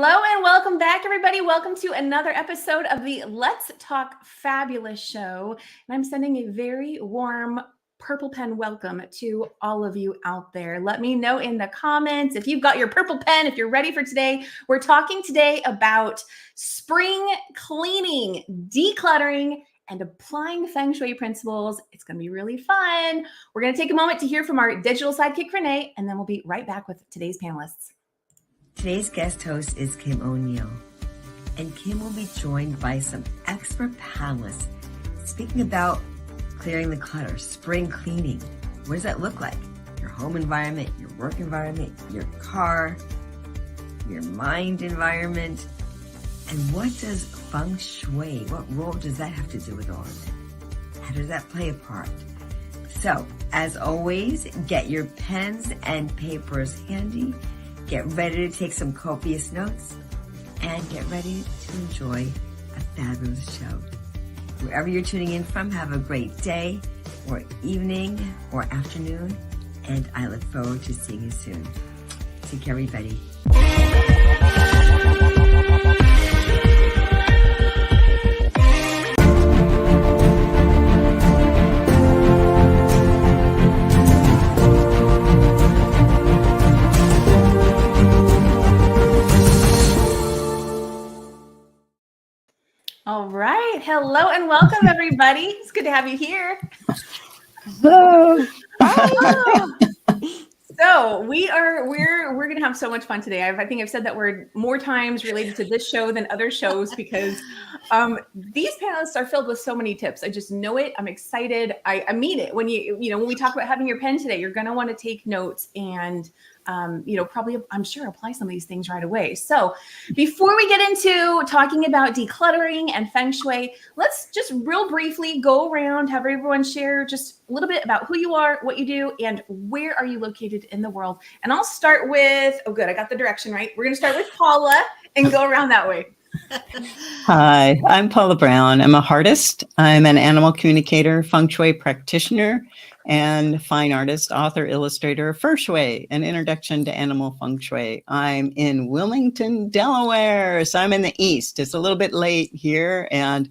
Hello and welcome back, everybody. Welcome to another episode of the Let's Talk Fabulous show. And I'm sending a very warm purple pen welcome to all of you out there. Let me know in the comments if you've got your purple pen, if you're ready for today. We're talking today about spring cleaning, decluttering, and applying Feng Shui principles. It's going to be really fun. We're going to take a moment to hear from our digital sidekick, Renee, and then we'll be right back with today's panelists. Today's guest host is Kim O'Neill, and Kim will be joined by some expert panelists speaking about clearing the clutter, spring cleaning. What does that look like? Your home environment, your work environment, your car, your mind environment. And what does Feng Shui, what role does that have to do with all of it? How does that play a part? So, as always, get your pens and papers handy. Get ready to take some copious notes and get ready to enjoy a fabulous show. Wherever you're tuning in from, have a great day or evening or afternoon, and I look forward to seeing you soon. Take care, everybody. All right. Hello and welcome, everybody. It's good to have you here. Hello. So we're gonna have so much fun today. I think I've said that word more times related to this show than other shows because these panelists are filled with so many tips. I just know it. I'm excited. I mean it. When when we talk about having your pen today, you're gonna want to take notes and probably, I'm sure, apply some of these things right away. So before we get into talking about decluttering and Feng Shui, let's just real briefly go around, have everyone share just a little bit about who you are, what you do, and where are you located in the world. And I'll start with, oh good, I got the direction right. We're going to start with Paula and go around that way. Hi, I'm Paula Brown. I'm a artist. I'm an animal communicator, Feng Shui practitioner, and fine artist, author, illustrator of Feng Shui, an introduction to animal Feng Shui. I'm in Wilmington, Delaware, so I'm in the East. It's a little bit late here, and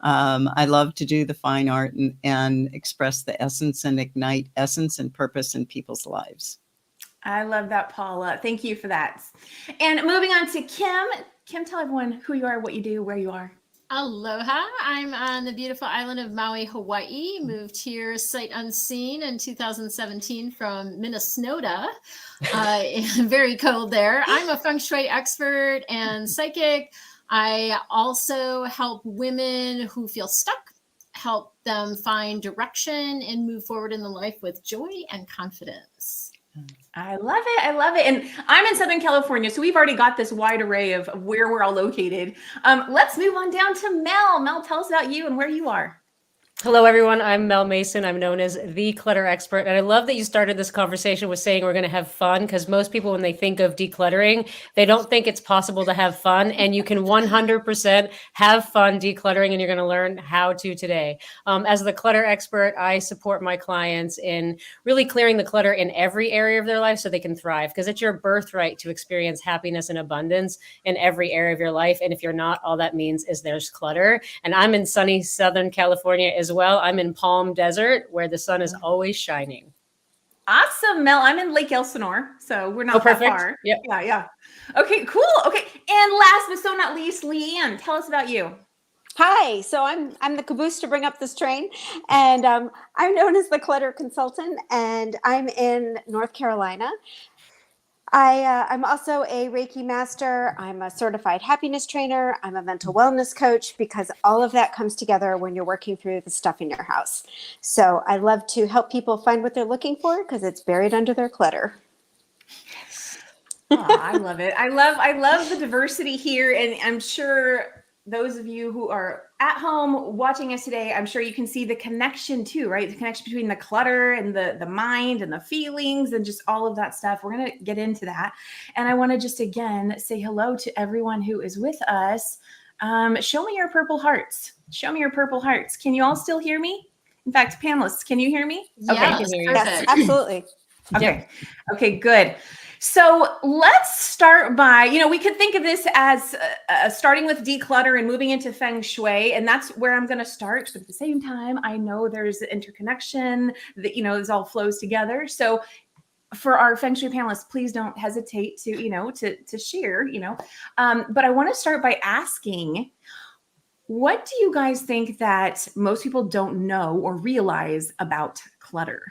I love to do the fine art and express the essence and ignite essence and purpose in people's lives. I love that, Paula. Thank you for that. And moving on to Kim. Kim, tell everyone who you are, what you do, where you are. Aloha. I'm on the beautiful island of Maui, Hawaii. Moved here sight unseen in 2017 from Minnesota. Very cold there. I'm a Feng Shui expert and psychic. I also help women who feel stuck, help them find direction and move forward in the life with joy and confidence. I love it. I love it. And I'm in Southern California, so we've already got this wide array of where we're all located. Let's move on down to Mel. Mel, tell us about you and where you are. Hello, everyone. I'm Mel Mason. I'm known as the clutter expert. And I love that you started this conversation with saying we're going to have fun, because most people, when they think of decluttering, they don't think it's possible to have fun. And you can 100% have fun decluttering, and you're going to learn how to today. As the clutter expert, I support my clients in really clearing the clutter in every area of their life so they can thrive, because it's your birthright to experience happiness and abundance in every area of your life. And if you're not, all that means is there's clutter. And I'm in sunny Southern California as well. I'm in Palm Desert, where the sun is always shining. Awesome, Mel. I'm in Lake Elsinore, so we're not that far. Yep. Yeah. Okay, cool. Okay, and last but so not least, Lianne, tell us about you. Hi, so I'm the caboose to bring up this train, and I'm known as the clutter consultant, and I'm in North Carolina. I'm also a Reiki master. I'm a certified happiness trainer. I'm a mental wellness coach, because all of that comes together when you're working through the stuff in your house. So I love to help people find what they're looking for, because it's buried under their clutter. Oh, I love it. I love the diversity here, and I'm sure those of you who are at home watching us today, I'm sure you can see the connection too, right? The connection between the clutter and the mind and the feelings and just all of that stuff. We're going to get into that. And I want to just again say hello to everyone who is with us. Show me your purple hearts. Show me your purple hearts. Can you all still hear me? In fact, panelists, can you hear me? Yes, okay. Yes, absolutely. Okay. Okay, good. So let's start by, we could think of this as starting with declutter and moving into Feng Shui. And that's where I'm going to start. But at the same time, I know there's interconnection that, this all flows together. So for our Feng Shui panelists, please don't hesitate to share, but I want to start by asking, what do you guys think that most people don't know or realize about clutter?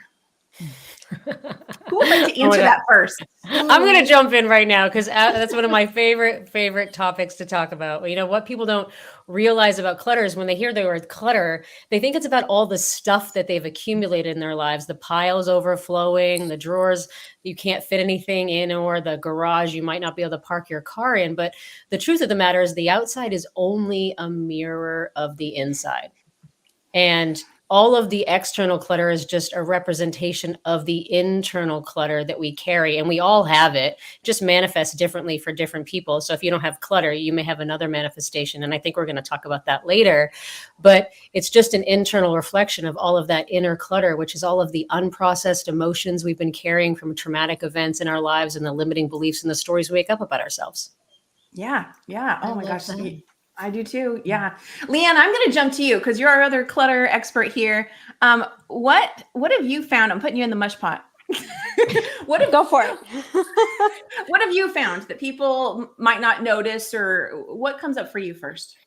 Who would like to answer that first? I'm going to jump in right now because that's one of my favorite topics to talk about. What people don't realize about clutter is when they hear the word clutter, they think it's about all the stuff that they've accumulated in their lives, the piles overflowing, the drawers you can't fit anything in, or the garage you might not be able to park your car in. But the truth of the matter is the outside is only a mirror of the inside. And all of the external clutter is just a representation of the internal clutter that we carry. And we all have it, just manifests differently for different people. So if you don't have clutter, you may have another manifestation. And I think we're going to talk about that later. But it's just an internal reflection of all of that inner clutter, which is all of the unprocessed emotions we've been carrying from traumatic events in our lives and the limiting beliefs and the stories we make up about ourselves. Yeah. Oh my gosh. That. I do too. Yeah. Lianne, I'm going to jump to you because you're our other clutter expert here. What have you found? I'm putting you in the mush pot. Go for it. What have you found that people might not notice, or what comes up for you first?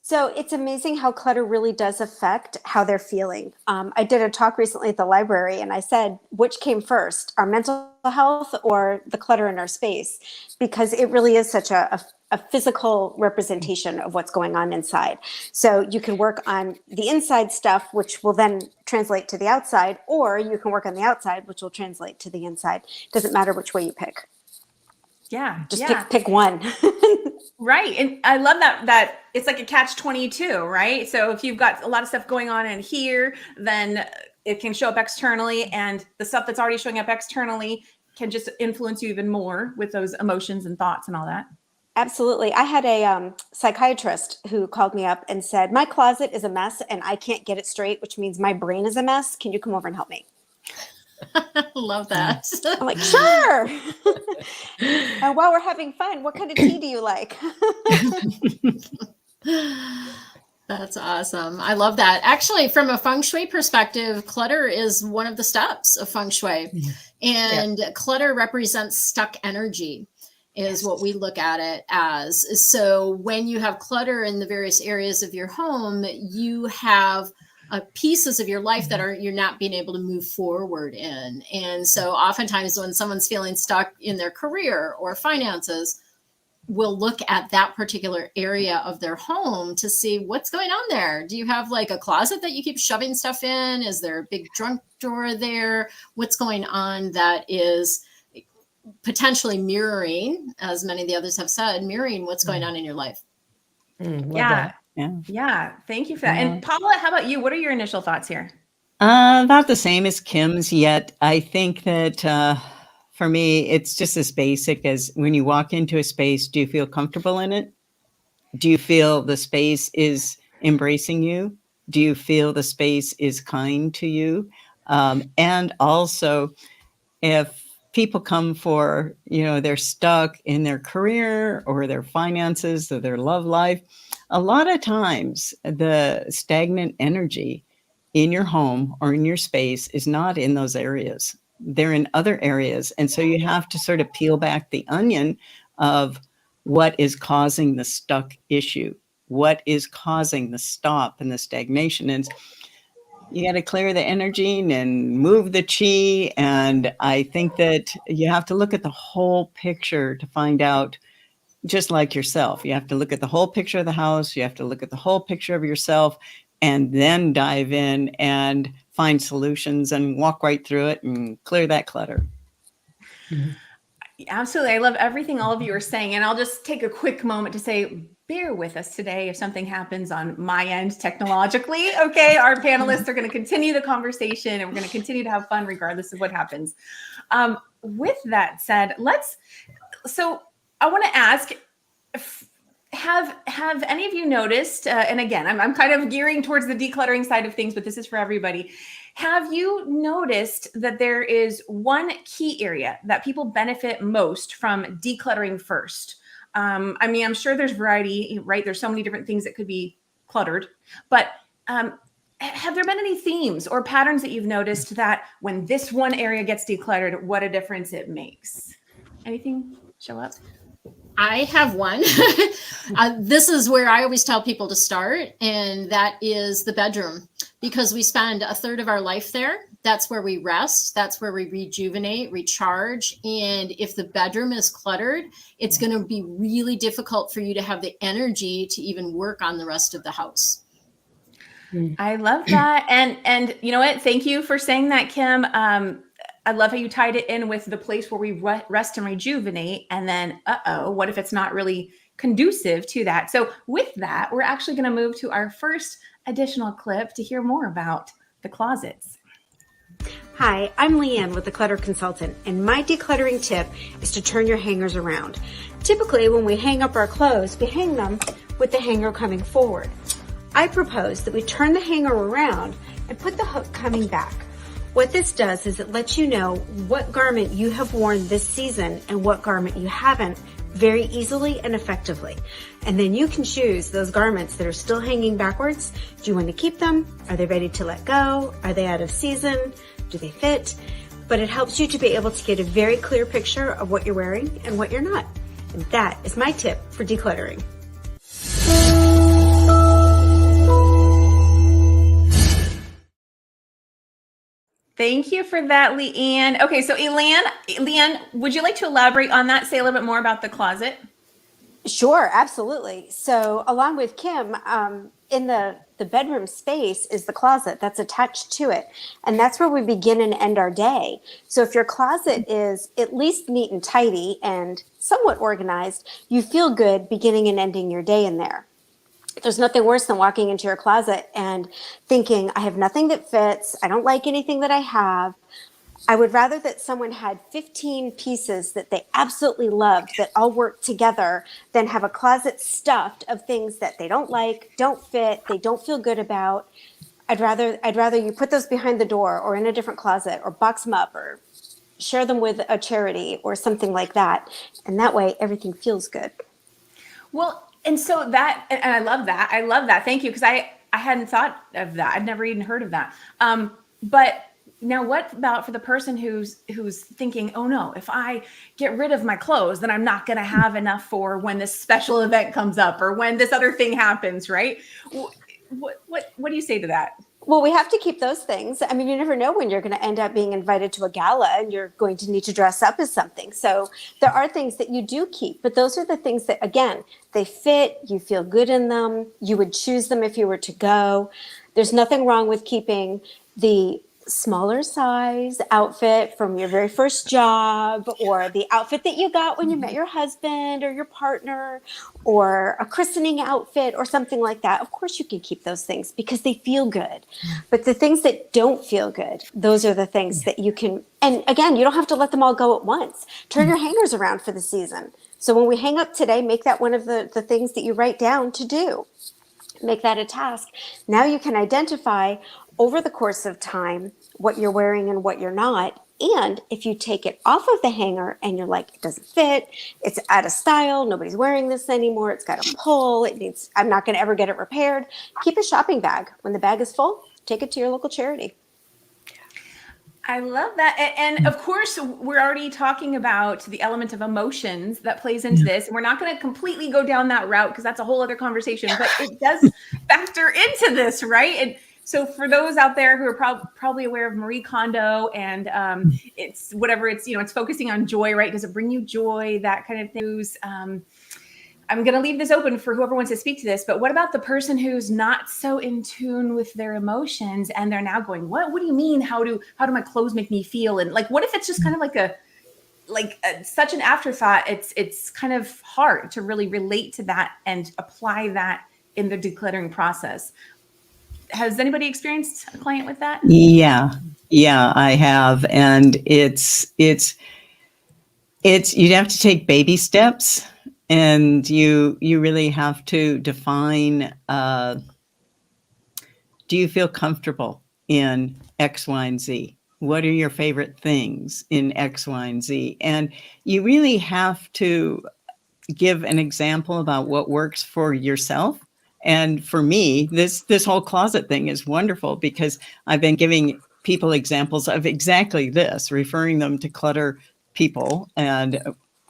So it's amazing how clutter really does affect how they're feeling. I did a talk recently at the library and I said, which came first, our mental health or the clutter in our space? Because it really is such a physical representation of what's going on inside. So you can work on the inside stuff, which will then translate to the outside, or you can work on the outside, which will translate to the inside. Doesn't matter which way you pick. Yeah. Just pick one. Right. And I love that it's like a catch-22, right? So if you've got a lot of stuff going on in here, then it can show up externally, and the stuff that's already showing up externally can just influence you even more with those emotions and thoughts and all that. Absolutely. I had a psychiatrist who called me up and said, my closet is a mess and I can't get it straight, which means my brain is a mess. Can you come over and help me? Love that. I'm like, sure. And while we're having fun, what kind of tea do you like? That's awesome. I love that. Actually, from a Feng Shui perspective, clutter is one of the steps of Feng Shui. And clutter represents stuck energy is what we look at it as. So when you have clutter in the various areas of your home, you have pieces of your life that you're not being able to move forward in. And so oftentimes when someone's feeling stuck in their career or finances, we'll look at that particular area of their home to see what's going on there. Do you have like a closet that you keep shoving stuff in? Is there a big trunk drawer there? What's going on that is potentially mirroring, as many of the others have said, mirroring what's going on in your life? Yeah. Thank you for that. And Paula, how about you? What are your initial thoughts here? About the same as Kim's, yet I think that for me, it's just as basic as when you walk into a space, do you feel comfortable in it? Do you feel the space is embracing you? Do you feel the space is kind to you? And also, if people come for, they're stuck in their career or their finances or their love life, a lot of times the stagnant energy in your home or in your space is not in those areas. They're in other areas. And so you have to sort of peel back the onion of what is causing the stuck issue, what is causing the stop and the stagnation. And you got to clear the energy and move the chi. And I think that you have to look at the whole picture to find out, just like yourself. You have to look at the whole picture of the house. You have to look at the whole picture of yourself and then dive in and find solutions and walk right through it and clear that clutter. Absolutely. I love everything all of you are saying. And I'll just take a quick moment to say, bear with us today if something happens on my end technologically. Okay. Our panelists are going to continue the conversation and we're going to continue to have fun regardless of what happens. With that said, so I want to ask, have any of you noticed, and again, I'm kind of gearing towards the decluttering side of things, but this is for everybody. Have you noticed that there is one key area that people benefit most from decluttering first? I mean, I'm sure there's variety, right? There's so many different things that could be cluttered, but have there been any themes or patterns that you've noticed that when this one area gets decluttered, what a difference it makes? Anything show up? I have one. This is where I always tell people to start, and that is the bedroom, because we spend a third of our life there. That's where we rest. That's where we rejuvenate, recharge. And if the bedroom is cluttered, it's going to be really difficult for you to have the energy to even work on the rest of the house. I love that. And you know what? Thank you for saying that, Kim. I love how you tied it in with the place where we rest and rejuvenate. And then, what if it's not really conducive to that? So with that, we're actually going to move to our first additional clip to hear more about the closets. Hi, I'm Lianne with Declutter Consultant, and my decluttering tip is to turn your hangers around. Typically, when we hang up our clothes, we hang them with the hanger coming forward. I propose that we turn the hanger around and put the hook coming back. What this does is it lets you know what garment you have worn this season and what garment you haven't very easily and effectively. And then you can choose those garments that are still hanging backwards. Do you want to keep them? Are they ready to let go? Are they out of season? Do they fit? But it helps you to be able to get a very clear picture of what you're wearing and what you're not. And that is my tip for decluttering. Thank you for that, Lianne. Okay, so Lianne, would you like to elaborate on that? Say a little bit more about the closet. Sure, absolutely. So along with Kim, in the bedroom space is the closet that's attached to it. And that's where we begin and end our day. So if your closet is at least neat and tidy and somewhat organized, you feel good beginning and ending your day in there. There's nothing worse than walking into your closet and thinking, I have nothing that fits. I don't like anything that I have. I would rather that someone had 15 pieces that they absolutely loved that all work together than have a closet stuffed of things that they don't like, don't fit, they don't feel good about. I'd rather you put those behind the door or in a different closet or box them up or share them with a charity or something like that. And that way everything feels good. Well, and so that, and I love that. I love that. Thank you. Because I hadn't thought of that. I'd never even heard of that. But now what about for the person who's thinking, oh no, if I get rid of my clothes, then I'm not going to have enough for when this special event comes up or when this other thing happens, right? What do you say to that? Well, we have to keep those things. I mean, you never know when you're going to end up being invited to a gala and you're going to need to dress up as something. So there are things that you do keep, but those are the things that, again, they fit, you feel good in them, you would choose them if you were to go. There's nothing wrong with keeping the smaller size outfit from your very first job or the outfit that you got when you met your husband or your partner or a christening outfit or something like that. Of course you can keep those things because they feel good. But the things that don't feel good, those are the things that you can, and again, you don't have to let them all go at once. Turn your hangers around for the season. So when we hang up today, make that one of the things that you write down to do. Make that a task. Now you can identify over the course of time what you're wearing and what you're not. And if you take it off of the hanger and you're like, it doesn't fit, it's out of style, nobody's wearing this anymore, it's got a pull, I'm not going to ever get it repaired, keep a shopping bag. When the bag is full, take it to your local charity. I love that. And of course, we're already talking about the element of emotions that plays into this. And we're not going to completely go down that route because that's a whole other conversation, but it does factor into this, right? And so for those out there who are probably aware of Marie Kondo and it's whatever it's focusing on joy, right? Does it bring you joy? That kind of things. I'm going to leave this open for whoever wants to speak to this, but what about the person who's not so in tune with their emotions and they're now going, what do you mean? How do my clothes make me feel? And like, what if it's just kind of like such an afterthought? It's kind of hard to really relate to that and apply that in the decluttering process. Has anybody experienced a client with that? Yeah, I have. And it's you'd have to take baby steps And you really have to define, do you feel comfortable in X, Y, and Z? What are your favorite things in X, Y, and Z? And you really have to give an example about what works for yourself. And for me, this whole closet thing is wonderful because I've been giving people examples of exactly this, referring them to clutter people and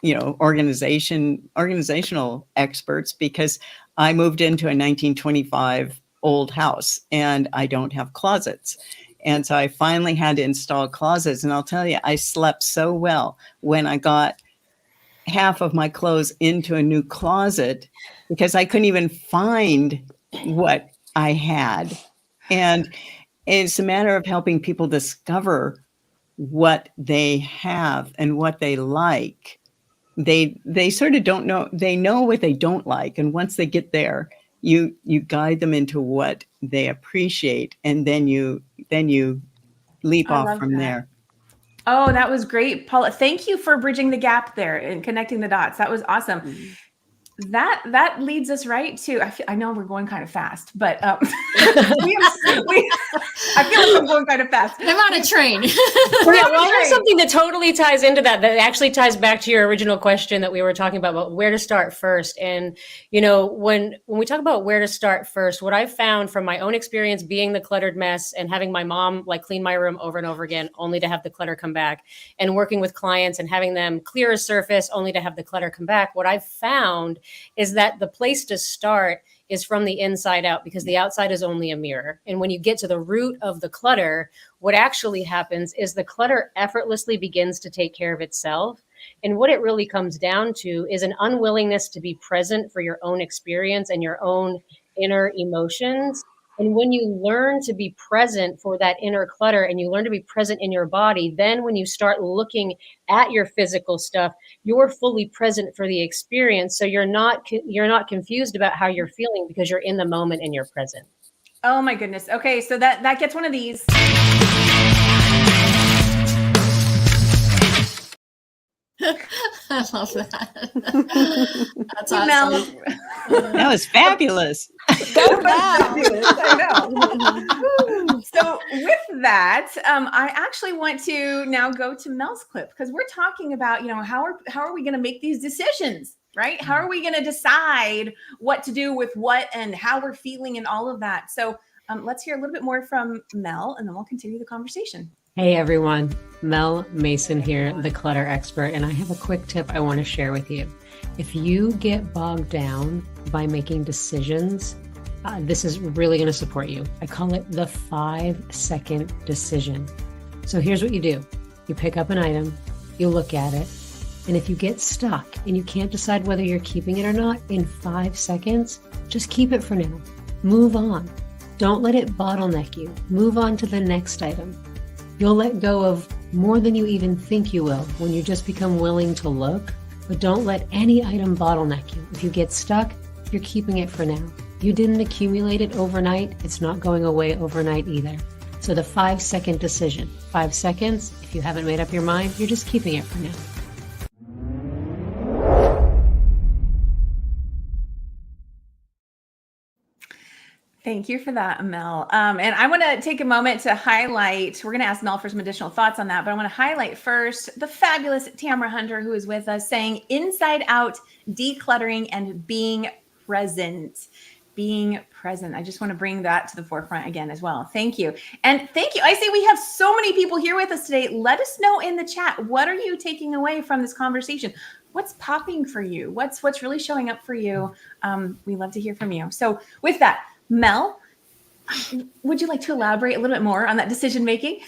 organizational experts, because I moved into a 1925 old house and I don't have closets. And so I finally had to install closets. And I'll tell you, I slept so well when I got half of my clothes into a new closet because I couldn't even find what I had. And it's a matter of helping people discover what they have and what they like. They sort of don't know, they know what they don't like. And once they get there, you guide them into what they appreciate, and then you leap off from there. Oh, that was great, Paula. Thank you for bridging the gap there and connecting the dots. That was awesome. That leads us right to, I know we're going kind of fast, but I feel like I'm going kind of fast. I'm on a train. Well, there's something that totally ties into that actually ties back to your original question that we were talking about where to start first. And, when we talk about where to start first, what I've found from my own experience being the cluttered mess and having my mom clean my room over and over again, only to have the clutter come back, and working with clients and having them clear a surface only to have the clutter come back, what I've found is that the place to start is from the inside out, because the outside is only a mirror. And when you get to the root of the clutter, what actually happens is the clutter effortlessly begins to take care of itself. And what it really comes down to is an unwillingness to be present for your own experience and your own inner emotions. And when you learn to be present for that inner clutter and you learn to be present in your body, then when you start looking at your physical stuff, you're fully present for the experience. So you're not confused about how you're feeling because you're in the moment and you're present. Oh my goodness. Okay, so that gets one of these. I love that. That's awesome. That was fabulous. I know. So with that, I actually want to now go to Mel's clip, because we're talking about, how are we going to make these decisions, right? How are we going to decide what to do with what and how we're feeling and all of that? So let's hear a little bit more from Mel, and then we'll continue the conversation. Hey everyone, Mel Mason here, the clutter expert, and I have a quick tip I want to share with you. If you get bogged down by making decisions, this is really going to support you. I call it the 5-second decision. So here's what you do. You pick up an item, you look at it, and if you get stuck and you can't decide whether you're keeping it or not in 5 seconds, just keep it for now. Move on. Don't let it bottleneck you. Move on to the next item. You'll let go of more than you even think you will when you just become willing to look, but don't let any item bottleneck you. If you get stuck, you're keeping it for now. You didn't accumulate it overnight. It's not going away overnight either. So the 5-second decision, 5 seconds, if you haven't made up your mind, you're just keeping it for now. Thank you for that, Mel. And I want to take a moment to highlight, we're going to ask Mel for some additional thoughts on that, but I want to highlight first the fabulous Tamara Hunter, who is with us, saying inside out, decluttering and being present. Being present. I just want to bring that to the forefront again as well. Thank you. And thank you. I see we have so many people here with us today. Let us know in the chat, what are you taking away from this conversation? What's popping for you? What's really showing up for you? We love to hear from you. So with that, Mel, would you like to elaborate a little bit more on that decision making?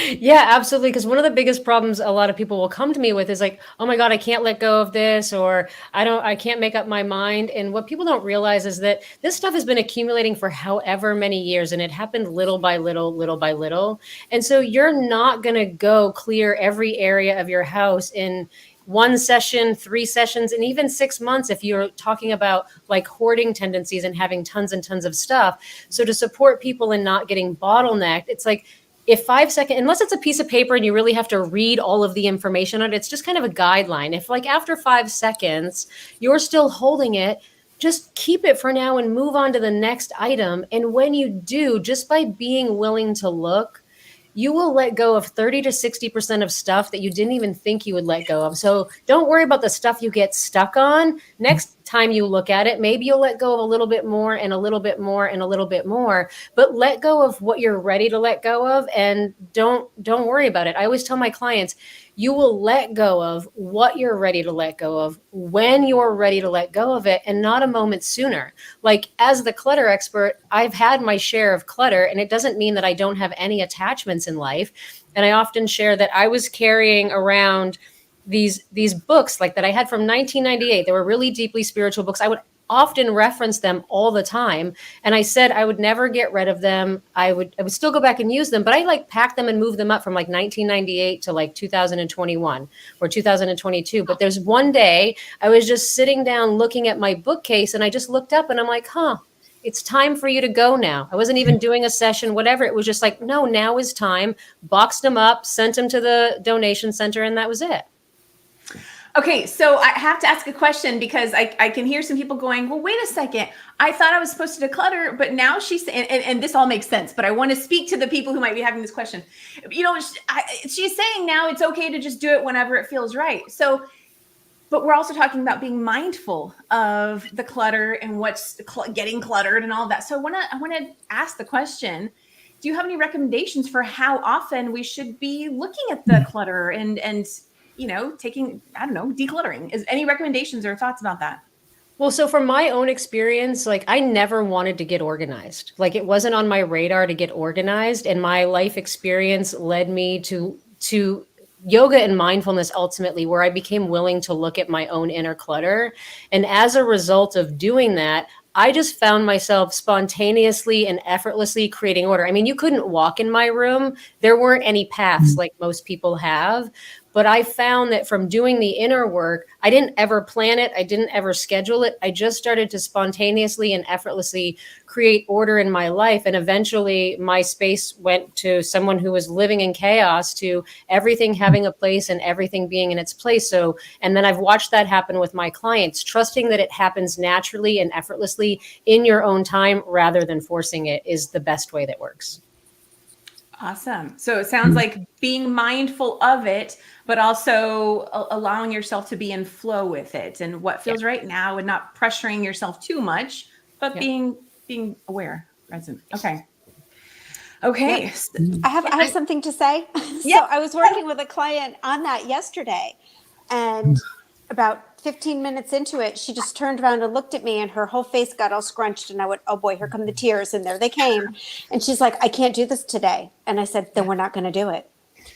Yeah, absolutely. Because one of the biggest problems a lot of people will come to me with is like, oh my God, I can't let go of this, or I can't make up my mind. And what people don't realize is that this stuff has been accumulating for however many years, and it happened little by little, little by little. And so you're not going to go clear every area of your house in 1 session, 3 sessions, and even 6 months if you're talking about hoarding tendencies and having tons and tons of stuff. So to support people in not getting bottlenecked, it's like, if 5 seconds, unless it's a piece of paper and you really have to read all of the information on it, it's just kind of a guideline. If like after 5 seconds, you're still holding it, just keep it for now and move on to the next item. And when you do, just by being willing to look, you will let go of 30 to 60% of stuff that you didn't even think you would let go of. So don't worry about the stuff you get stuck on. Next time you look at it, maybe you'll let go of a little bit more and a little bit more and a little bit more, but let go of what you're ready to let go of, and don't worry about it. I always tell my clients, you will let go of what you're ready to let go of when you're ready to let go of it, and not a moment sooner. Like, as the clutter expert, I've had my share of clutter, and it doesn't mean that I don't have any attachments in life. And I often share that I was carrying around these books like that I had from 1998. They were really deeply spiritual books. I would often reference them all the time. And I said I would never get rid of them. I would still go back and use them, but I like pack them and move them up from like 1998 to like 2021 or 2022. But there's one day I was just sitting down looking at my bookcase, and I just looked up and I'm like, it's time for you to go now. I wasn't even doing a session, whatever. It was just like, no, now is time. Boxed them up, sent them to the donation center, and that was it. Okay, so I have to ask a question, because I can hear some people going, well, wait a second. I thought I was supposed to declutter, but now she's, and this all makes sense, but I want to speak to the people who might be having this question. You know, she's saying now it's okay to just do it whenever it feels right. So, but we're also talking about being mindful of the clutter and what's getting cluttered and all of that. So I want to ask the question, do you have any recommendations for how often we should be looking at the clutter and you know, taking, I don't know, decluttering? Is any recommendations or thoughts about that? Well, so from my own experience, like, I never wanted to get organized. Like, it wasn't on my radar to get organized. And my life experience led me to yoga and mindfulness ultimately, where I became willing to look at my own inner clutter. And as a result of doing that, I just found myself spontaneously and effortlessly creating order. I mean, you couldn't walk in my room. There weren't any paths like most people have. But I found that from doing the inner work, I didn't ever plan it. I didn't ever schedule it. I just started to spontaneously and effortlessly create order in my life. And eventually my space went to someone who was living in chaos to everything having a place and everything being in its place. So, and then I've watched that happen with my clients, trusting that it happens naturally and effortlessly in your own time rather than forcing it is the best way that works. Awesome. So it sounds like being mindful of it, but also allowing yourself to be in flow with it and what feels right now, and not pressuring yourself too much, but being aware, present. Okay. Okay. I have something to say. So I was working with a client on that yesterday, and about 15 minutes into it, she just turned around and looked at me, and her whole face got all scrunched, and I went, oh boy, here come the tears. And there they came. And she's like, I can't do this today. And I said, then we're not going to do it.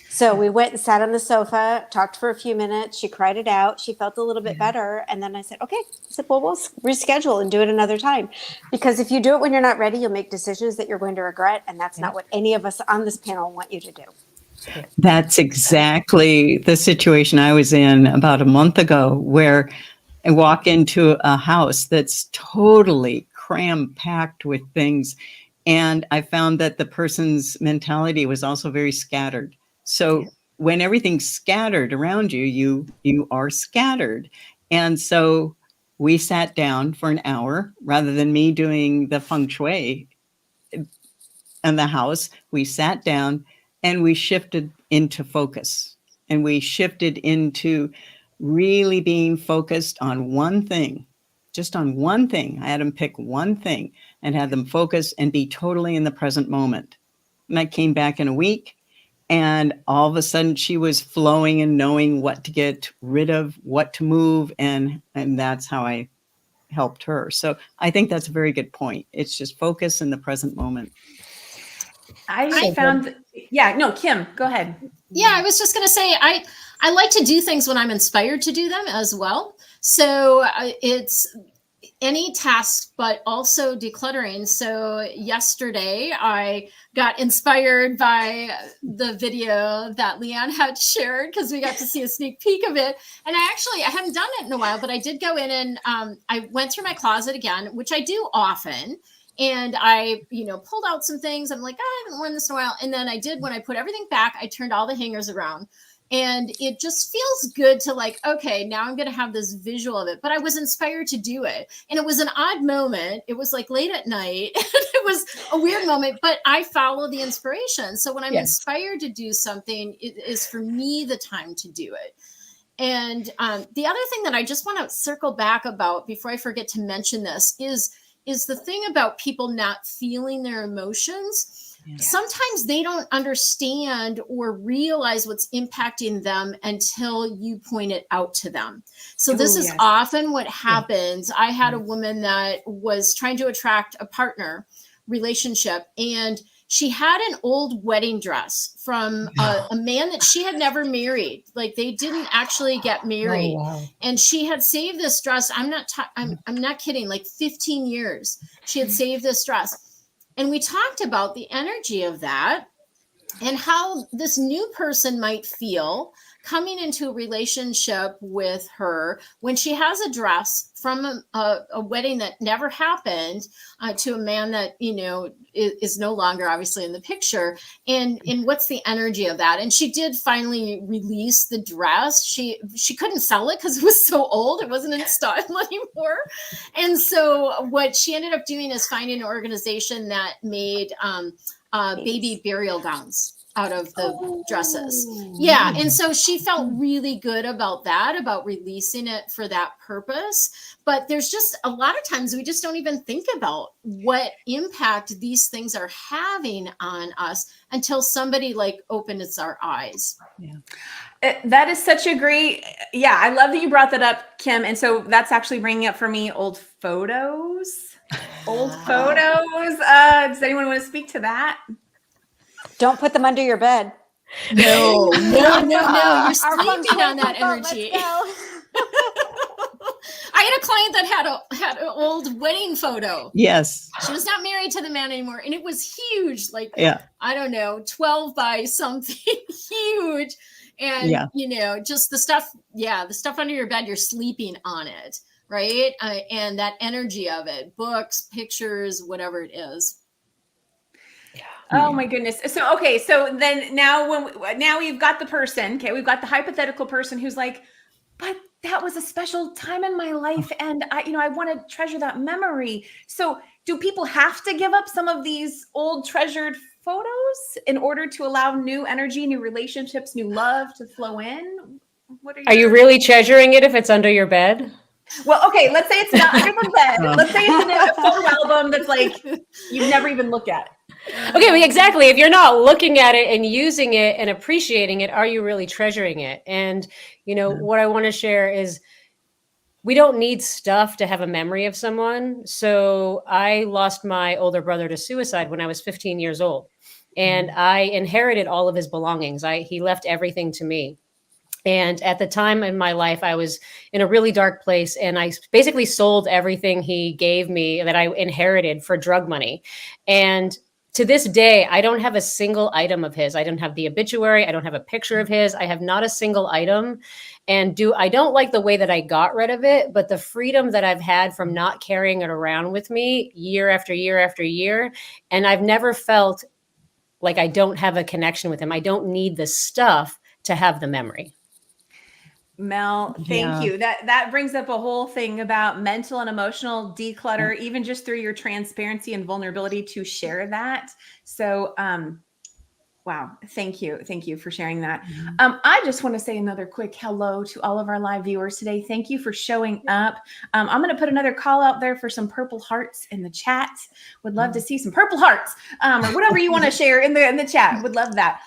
So we went and sat on the sofa, talked for a few minutes. She cried it out. She felt a little bit better. And then I said, okay. I said, well, we'll reschedule and do it another time. Because if you do it when you're not ready, you'll make decisions that you're going to regret. And that's not what any of us on this panel want you to do. That's exactly the situation I was in about a month ago, where I walk into a house that's totally cram-packed with things. And I found that the person's mentality was also very scattered. So when everything's scattered around you, you are scattered. And so we sat down for an hour rather than me doing the feng shui in the house. We sat down and we shifted into focus, and we shifted into really being focused on one thing, just on one thing. I had them pick one thing and had them focus and be totally in the present moment. And I came back in a week, and all of a sudden she was flowing and knowing what to get rid of, what to move. And that's how I helped her. So I think that's a very good point. It's just focus in the present moment. I found, Kim, go ahead. Yeah, I was just going to say, I like to do things when I'm inspired to do them as well. So it's any task, but also decluttering. So yesterday I got inspired by the video that Lianne had shared, because we got to see a sneak peek of it. And I haven't done it in a while, but I did go in and I went through my closet again, which I do often. And I, pulled out some things. I'm like, I haven't worn this in a while. And then I did, when I put everything back, I turned all the hangers around. And it just feels good to like, okay, now I'm going to have this visual of it. But I was inspired to do it. And it was an odd moment. It was like late at night. It was a weird moment, but I follow the inspiration. So when I'm inspired to do something, it is for me the time to do it. And the other thing that I just want to circle back about before I forget to mention this is the thing about people not feeling their emotions. Sometimes they don't understand or realize what's impacting them until you point it out to them. So this is often what happens. I had a woman that was trying to attract a partner relationship, and she had an old wedding dress from a man that she had never married. Like they didn't actually get married. Oh, wow. And she had saved this dress. I'm not kidding. Like 15 years she had saved this dress. And we talked about the energy of that and how this new person might feel coming into a relationship with her when she has a dress from a wedding that never happened to a man that, is no longer obviously in the picture. And what's the energy of that? And she did finally release the dress. She couldn't sell it because it was so old. It wasn't in style anymore. And so what she ended up doing is finding an organization that made baby burial gowns out of the dresses. Yeah. And so she felt really good about that, about releasing it for that purpose. But there's just a lot of times we just don't even think about what impact these things are having on us until somebody like opens our eyes. Yeah. That is such a great, I love that you brought that up, Kim. And so that's actually bringing up for me old photos. Does anyone want to speak to that? Don't put them under your bed. No. You're sleeping on that energy. I had a client that had an old wedding photo. Yes. She was not married to the man anymore. And it was huge. Like, I don't know, 12 by something huge. And, just the stuff under your bed, you're sleeping on it. Right. And that energy of it, books, pictures, whatever it is. Oh my goodness. So then now we've got the person, we've got the hypothetical person who's like, but that was a special time in my life. And I want to treasure that memory. So do people have to give up some of these old treasured photos in order to allow new energy, new relationships, new love to flow in? Are you really treasuring it if it's under your bed? Well, okay, let's say it's not under the bed. Let's say it's in a photo album that's like, you never even look at it. Okay, well, exactly. If you're not looking at it and using it and appreciating it, are you really treasuring it? And, what I want to share is we don't need stuff to have a memory of someone. So I lost my older brother to suicide when I was 15 years old, and I inherited all of his belongings. He left everything to me. And at the time in my life, I was in a really dark place, and I basically sold everything he gave me that I inherited for drug money. And to this day, I don't have a single item of his. I don't have the obituary. I don't have a picture of his. I have not a single item. And I don't like the way that I got rid of it, but the freedom that I've had from not carrying it around with me year after year after year. And I've never felt like I don't have a connection with him. I don't need the stuff to have the memory. Mel, thank you. That brings up a whole thing about mental and emotional declutter, even just through your transparency and vulnerability to share that. So, wow. Thank you. Thank you for sharing that. I just want to say another quick hello to all of our live viewers today. Thank you for showing up. I'm going to put another call out there for some purple hearts in the chat. Would love to see some purple hearts, or whatever you want to share in the chat. Would love that.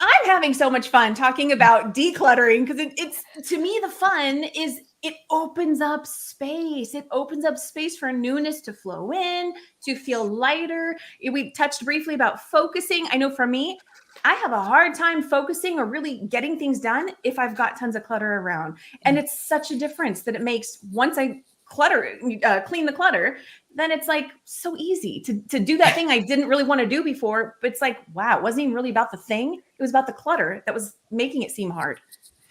I'm having so much fun talking about decluttering because it's, to me, the fun is it opens up space. It opens up space for newness to flow in, to feel lighter. We touched briefly about focusing. I know for me, I have a hard time focusing or really getting things done if I've got tons of clutter around. And it's such a difference that it makes once I clean the clutter, then it's like so easy to do that thing I didn't really want to do before. But it's like, wow, it wasn't even really about the thing. It was about the clutter that was making it seem hard.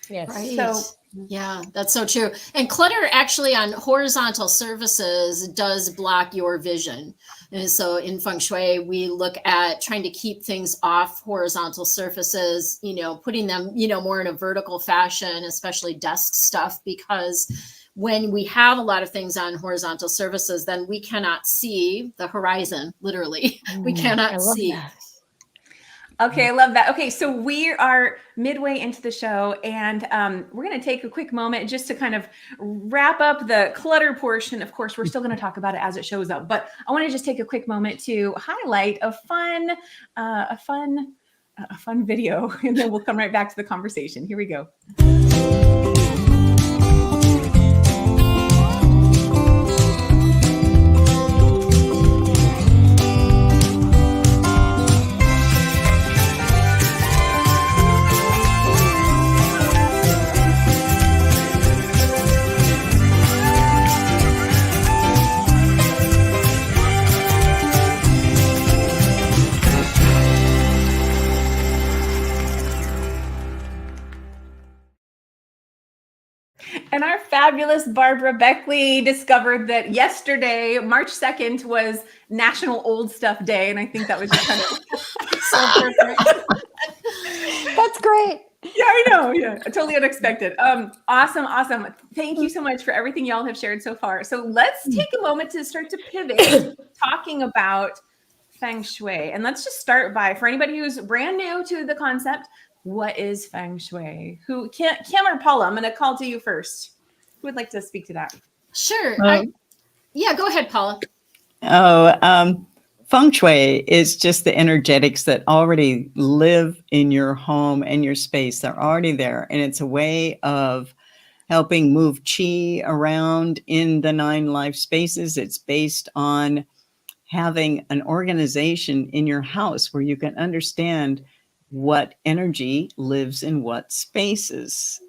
Yes. Right. So Yeah, that's so true. And clutter actually on horizontal surfaces does block your vision. And so in Feng Shui, we look at trying to keep things off horizontal surfaces, putting them, more in a vertical fashion, especially desk stuff, because when we have a lot of things on horizontal surfaces, then we cannot see the horizon, literally. We I cannot love see. that. Okay, I love that. Okay, so we are midway into the show, and we're going to take a quick moment just to kind of wrap up the clutter portion. Of course, we're still going to talk about it as it shows up, but I want to just take a quick moment to highlight a fun video, and then we'll come right back to the conversation. Here we go. And our fabulous Barbara Beckley discovered that yesterday, March 2nd, was National Old Stuff Day. And I think that was just kind of So perfect. That's great. Yeah, I know. Yeah, totally unexpected. Awesome. Thank you so much for everything y'all have shared so far. So let's take a moment to start to pivot talking about Feng Shui. And let's just start by, for anybody who's brand new to the concept, what is Feng Shui? Kim or Paula? I'm going to call to you first. Who would like to speak to that? Sure. Oh. Yeah, go ahead, Paula. Feng Shui is just the energetics that already live in your home and your space. They're already there. And it's a way of helping move chi around in the 9 life spaces. It's based on having an organization in your house where you can understand what energy lives in what spaces.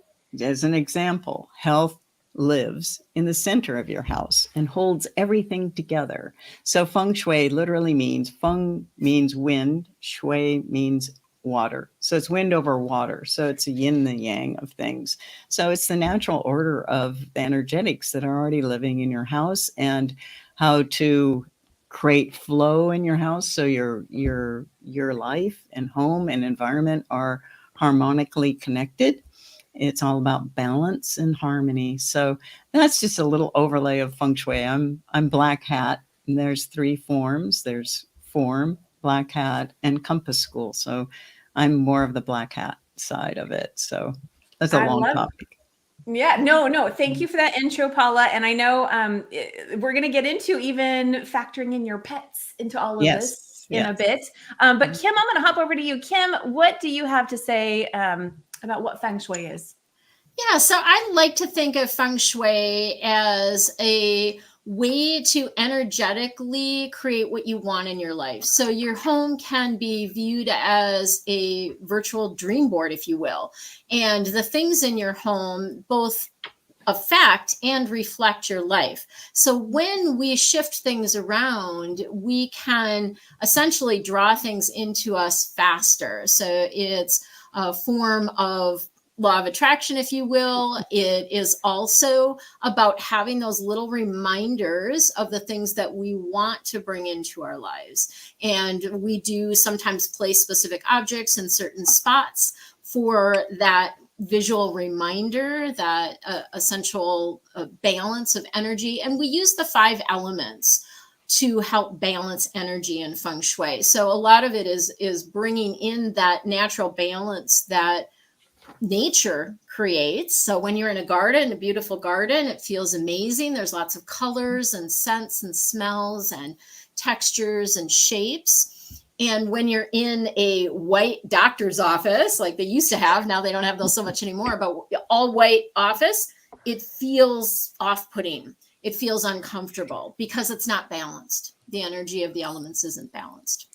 As an example, health lives in the center of your house and holds everything together. So Feng Shui literally means, Feng means wind, Shui means water. So it's wind over water. So it's a yin and the yang of things. So it's the natural order of the energetics that are already living in your house, and how to create flow in your house so your life and home and environment are harmonically connected. It's all about balance and harmony. So that's just a little overlay of Feng Shui. I'm Black Hat, and there's 3 forms. There's form, Black Hat, and Compass School. So I'm more of the Black Hat side of it. So that's a long topic. Yeah, no. Thank you for that intro, Paula. And I know we're going to get into even factoring in your pets into all of this in a bit. But Kim, I'm going to hop over to you. Kim, what do you have to say about what Feng Shui is? Yeah, so I like to think of Feng Shui as a way to energetically create what you want in your life. So your home can be viewed as a virtual dream board, if you will. And the things in your home both affect and reflect your life. So when we shift things around, we can essentially draw things into us faster. So it's a form of law of attraction, if you will. It is also about having those little reminders of the things that we want to bring into our lives. And we do sometimes place specific objects in certain spots for that visual reminder, that essential balance of energy. And we use the 5 elements to help balance energy in Feng Shui. So a lot of it is bringing in that natural balance that nature creates. So when you're in a garden, a beautiful garden, it feels amazing. There's lots of colors and scents and smells and textures and shapes. And when you're in a white doctor's office, like they used to have, now they don't have those so much anymore, but all white office, it feels off-putting. It feels uncomfortable because it's not balanced. The energy of the elements isn't balanced.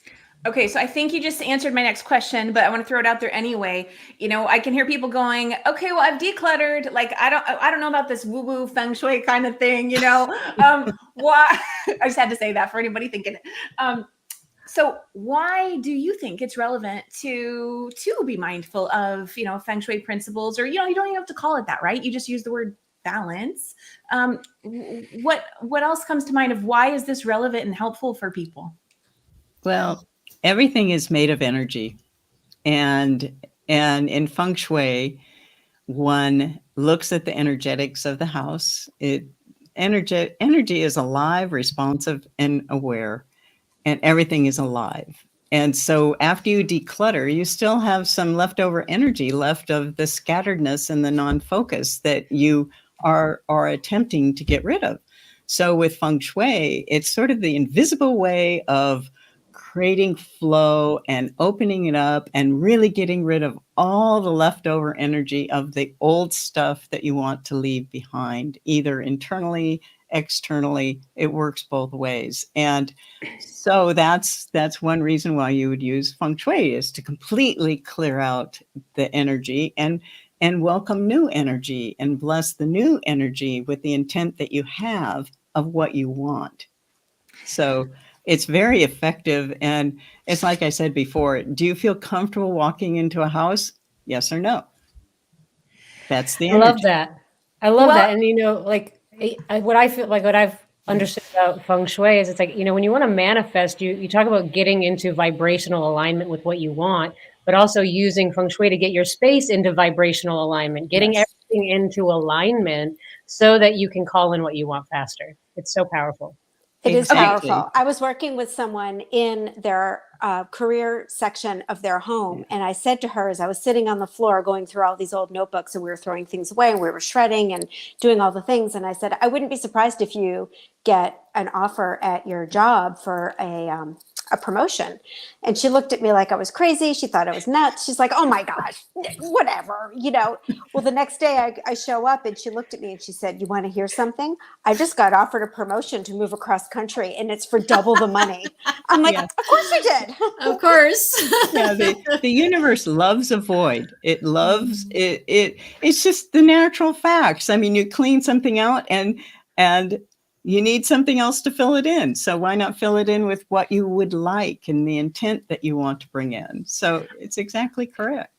Okay, so I think you just answered my next question, but I want to throw it out there anyway. I can hear people going, okay, well, I've decluttered. Like, I don't know about this woo-woo Feng Shui kind of thing, Why? I just had to say that for anybody thinking it. So why do you think it's relevant to be mindful of, Feng Shui principles, or, you don't even have to call it that, right? You just use the word balance. What else comes to mind of why is this relevant and helpful for people? Well, everything is made of energy. And in Feng Shui, one looks at the energetics of the house. Energy is alive, responsive, and aware, and everything is alive. And so after you declutter, you still have some leftover energy left of the scatteredness and the non-focus that you are attempting to get rid of. So with Feng Shui, it's sort of the invisible way of creating flow and opening it up and really getting rid of all the leftover energy of the old stuff that you want to leave behind, either internally, externally. It works both ways. And so that's one reason why you would use Feng Shui, is to completely clear out the energy and welcome new energy and bless the new energy with the intent that you have of what you want. So it's very effective. And it's like I said before, do you feel comfortable walking into a house? Yes or no? That's the I love energy. that. I love Well- that. And, what I feel like, what I've understood about Feng Shui is, it's like, when you want to manifest, you talk about getting into vibrational alignment with what you want, but also using Feng Shui to get your space into vibrational alignment, getting Yes. everything into alignment so that you can call in what you want faster. It's so powerful. It is Exactly. powerful. I was working with someone in their career section of their home. And I said to her, as I was sitting on the floor going through all these old notebooks, and we were throwing things away and we were shredding and doing all the things. And I said, I wouldn't be surprised if you get an offer at your job for a promotion. And she looked at me like I was crazy. She thought I was nuts. She's like, oh my gosh, whatever, Well, the next day I show up and she looked at me and she said, you want to hear something? I just got offered a promotion to move across country and it's for double the money. I'm like, Yeah. of course you did. Of course. Yeah, the universe loves a void. It loves it. It's just the natural facts. I mean, you clean something out and you need something else to fill it in. So why not fill it in with what you would like and the intent that you want to bring in? So it's exactly correct.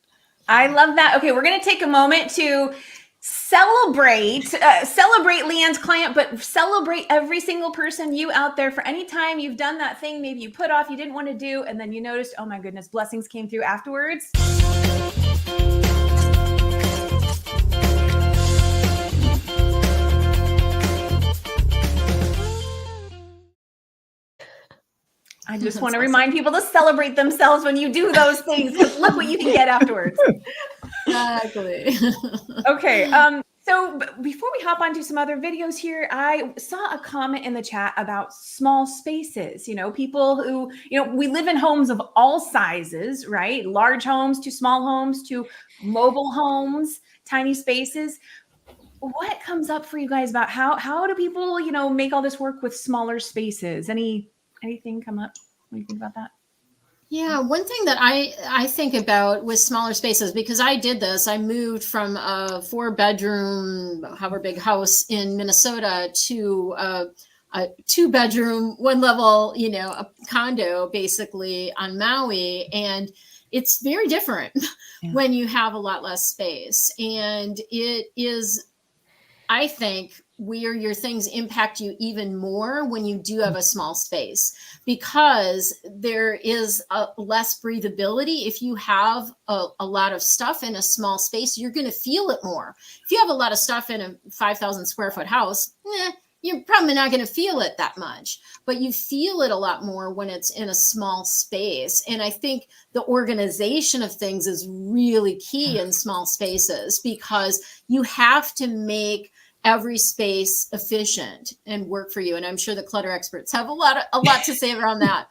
I love that. Okay, we're going to take a moment to celebrate Lianne's client, but celebrate every single person, you out there, for any time you've done that thing maybe you put off, you didn't want to do, and then you noticed, oh my goodness, blessings came through afterwards. I just want to remind people to celebrate themselves when you do those things, because look what you can get afterwards. Exactly. Okay. So before we hop onto some other videos here, I saw a comment in the chat about small spaces. People who, we live in homes of all sizes, right? Large homes to small homes to mobile homes, tiny spaces. What comes up for you guys about how do people, make all this work with smaller spaces? Anything come up? What do you think about that? Yeah, one thing that I think about with smaller spaces, because I did this, I moved from a 4-bedroom, however big house in Minnesota to a 2-bedroom, 1-level, a condo basically on Maui. And it's very different when you have a lot less space. And it is, I think, where your things impact you even more when you do have a small space, because there is a less breathability. If you have a lot of stuff in a small space, you're going to feel it more. If you have a lot of stuff in a 5,000 square foot house, you're probably not going to feel it that much, but you feel it a lot more when it's in a small space. And I think the organization of things is really key in small spaces, because you have to make every space efficient and work for you. And I'm sure the clutter experts have a lot to say around that.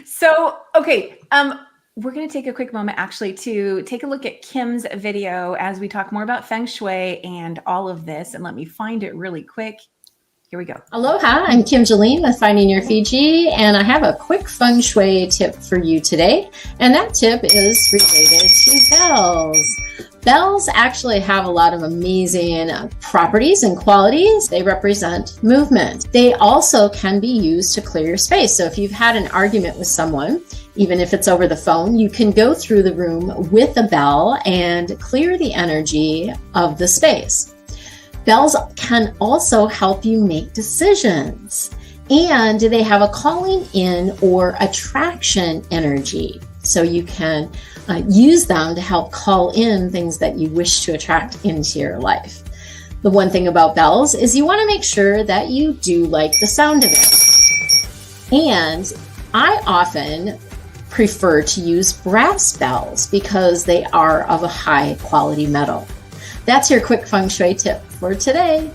So, okay. We're going to take a quick moment actually to take a look at Kim's video as we talk more about Feng Shui and all of this. And let me find it really quick. Here we go. Aloha, I'm Kim Julen with Finding Your Fiji, and I have a quick feng shui tip for you today. And that tip is related to bells. Bells actually have a lot of amazing properties and qualities. They represent movement. They also can be used to clear your space. So if you've had an argument with someone, even if it's over the phone, you can go through the room with a bell and clear the energy of the space. Bells can also help you make decisions, and they have a calling in or attraction energy. So you can use them to help call in things that you wish to attract into your life. The one thing about bells is you want to make sure that you do like the sound of it. And I often prefer to use brass bells because they are of a high quality metal. That's your quick feng shui tip for today.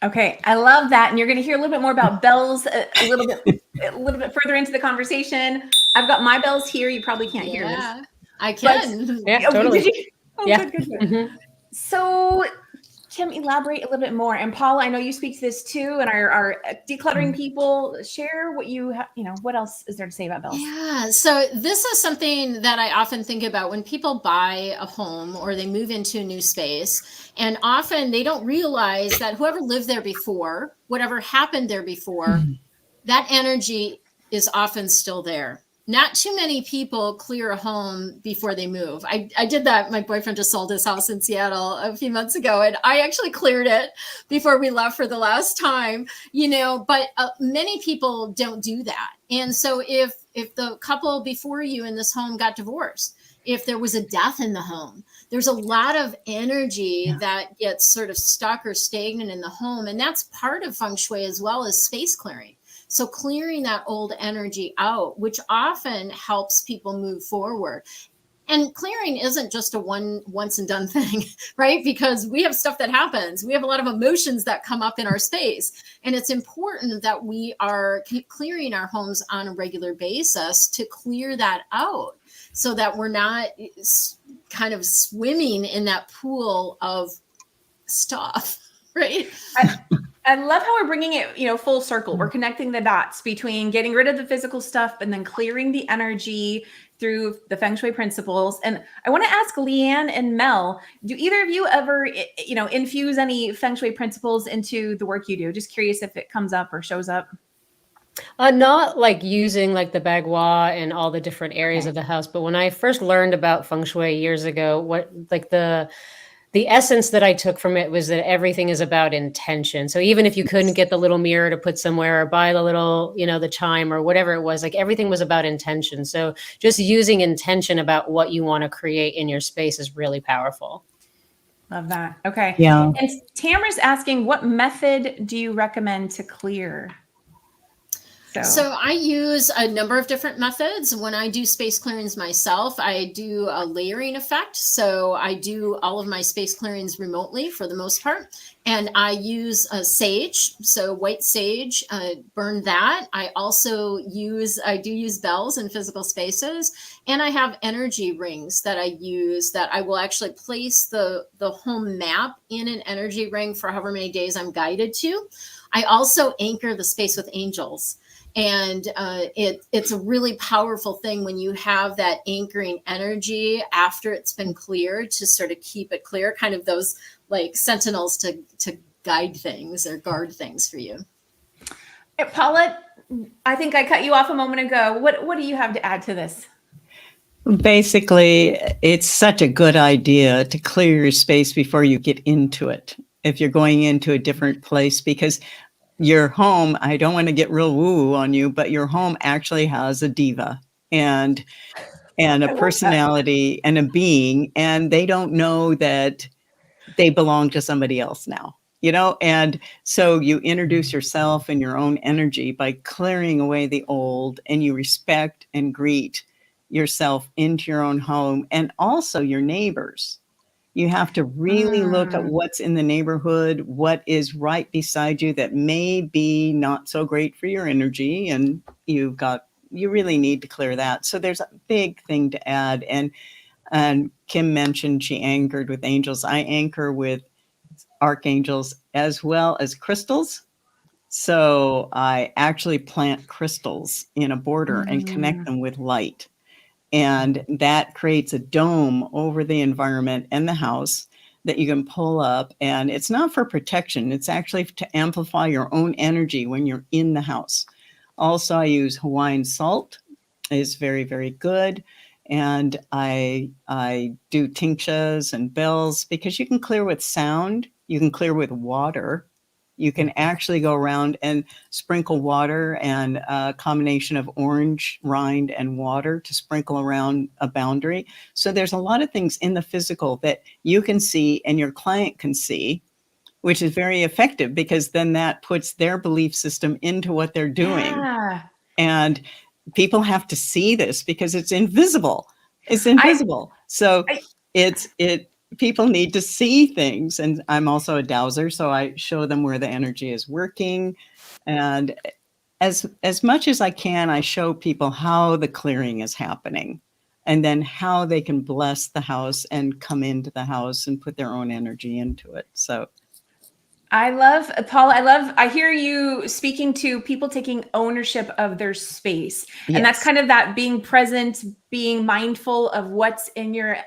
Okay, I love that, and you're going to hear a little bit more about bells a little bit further into the conversation. I've got my bells here. You probably can't hear this. I can. Yeah, totally. Did you? Oh, Yeah. good. Mhm. So, Kim, elaborate a little bit more. And Paula, I know you speak to this too, and our decluttering people. Share what you have. What else is there to say about bells? Yeah, so this is something that I often think about when people buy a home or they move into a new space. And often they don't realize that whoever lived there before, whatever happened there before, that energy is often still there. Not too many people clear a home before they move. I did that. My boyfriend just sold his house in Seattle a few months ago, and I actually cleared it before we left for the last time, but many people don't do that. And so if the couple before you in this home got divorced, if there was a death in the home, there's a lot of energy that gets sort of stuck or stagnant in the home. And that's part of feng shui as well as space clearing. So clearing that old energy out, which often helps people move forward. And clearing isn't just a once and done thing, right? Because we have stuff that happens. We have a lot of emotions that come up in our space. And it's important that we are clearing our homes on a regular basis to clear that out so that we're not kind of swimming in that pool of stuff, right? I love how we're bringing it, full circle. We're connecting the dots between getting rid of the physical stuff and then clearing the energy through the feng shui principles. And I want to ask Lianne and Mel, do either of you ever, infuse any feng shui principles into the work you do? Just curious if it comes up or shows up. Not like using like the bagua and all the different areas of the house, but when I first learned about feng shui years ago, the essence that I took from it was that everything is about intention. So even if you couldn't get the little mirror to put somewhere or buy the little, the chime or whatever it was, like everything was about intention. So just using intention about what you want to create in your space is really powerful. Love that. Okay. Yeah. And Tamara's asking, what method do you recommend to clear? So I use a number of different methods. When I do space clearings myself, I do a layering effect. So I do all of my space clearings remotely for the most part. And I use sage, so white sage, burn that. I do use bells in physical spaces. And I have energy rings that I use that I will actually place the home map in an energy ring for however many days I'm guided to. I also anchor the space with angels. And it's a really powerful thing when you have that anchoring energy after it's been cleared to sort of keep it clear, kind of those like sentinels to guide things or guard things for you. Paula, I think I cut you off a moment ago. What do you have to add to this? Basically, it's such a good idea to clear your space before you get into it. If you're going into a different place, because your home, I don't want to get real woo on you, but your home actually has a diva and a personality and a being, and they don't know that they belong to somebody else now, and so you introduce yourself and your own energy by clearing away the old, and you respect and greet yourself into your own home and also your neighbors. You have to really look at what's in the neighborhood, what is right beside you that may be not so great for your energy. And you've got you really need to clear that. So there's a big thing to add. And Kim mentioned she anchored with angels. I anchor with archangels as well as crystals. So I actually plant crystals in a border and connect them with light. And that creates a dome over the environment and the house that you can pull up. And it's not for protection. It's actually to amplify your own energy when you're in the house. Also, I use Hawaiian salt. It's very, very good. And I do tinctures and bells because you can clear with sound. You can clear with water. You can actually go around and sprinkle water and a combination of orange rind and water to sprinkle around a boundary. So there's a lot of things in the physical that you can see and your client can see, which is very effective because then that puts their belief system into what they're doing. Yeah. And people have to see this because it's invisible. It's invisible. People need to see things. And I'm also a dowser, so I show them where the energy is working. And as much as I can, I show people how the clearing is happening and then how they can bless the house and come into the house and put their own energy into it. So I love, Paula, I hear you speaking to people taking ownership of their space. Yes. And that's kind of that being present, being mindful of what's in your